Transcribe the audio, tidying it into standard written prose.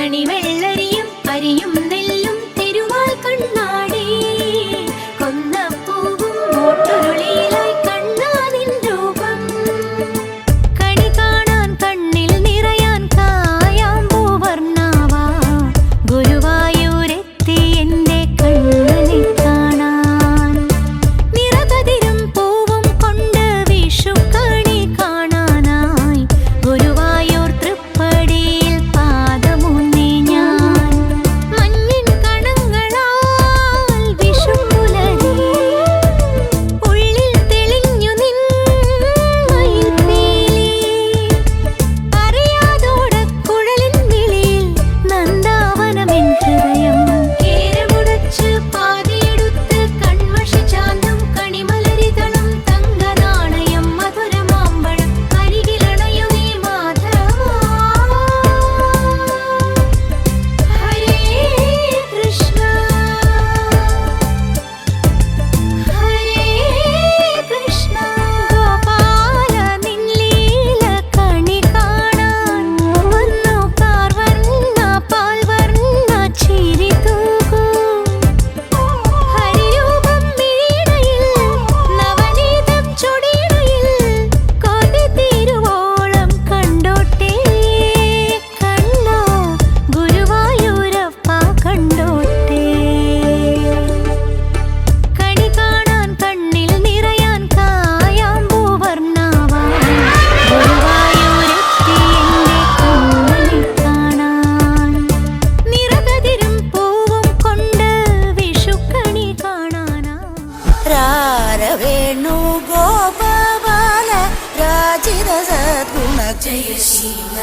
കണിവെള്ളരിയും അരിയും നെല്ലും തിരുവാൾ കണ്ണാടി കൊന്നപ്പൂവും ഓട്ടുരുളിയിലായി കണ്ണാ നിൻ രൂപം കണി കാണാൻ കണ്ണിൽ നിറയാൻ കായാമ്പൂവർണ്ണാവാ ഗുരുവായൂരെത്തി എന്റെ കണ്ണനെ കാണാൻ നിറകതിരും പൂവും കൊണ്ട് വിഷുക്കണി കാണാനായി ഗുരുവായൂർ തൃപ്പടിയിൽ പാദമൂന്നി ഞാൻ മഞ്ഞിൻ കണങ്ങളാൽ വിഷുപ്പുലരി ഉള്ളിൽ തെളിഞ്ഞു നിൻ മയിൽപ്പീലി അറിയാതോടക്കുഴലിൻ വിളിയിൽ നന്ദാവനമെൻ ഹൃദയം കേരമുടച്ച് പാതിയെടുത്ത് കൺമഷി ചാന്തും കണിമലരിതളും തങ്കനാണയം മധുരമാമ്പഴം അരികിലണയുമീ മാധവാ ഹരേ കൃഷ്ണ ഹരേ കൃഷ്ണ ഗോപാല നിൻ ലീല കണി കാണാൻ വന്നു കാർവർണ്ണ പാൽവർണ്ണ ചിരി തൂകൂ ഹരിരൂപം മിഴിയിണയിൽ നവനീതം ചൊടിയിണയിൽ കൊതി തീരുവോളം കണ്ടോട്ടേ കണ്ണാ ഗുരുവായൂരപ്പ കണ്ടോട്ടേ കണി കാണാൻ കണ്ണിൽ നിറയാൻ കായാമ്പൂവർണ്ണാവാ ഗുരുവായൂരെത്തി എന്റെ കണ്ണനെ കാണാൻ നിറകതിരും പൂവും കൊണ്ട് വിഷുക്കണി കാണാനാ രാരവേണു ഗോപബാല രാജിത സദ്ഗുണ ജയശീല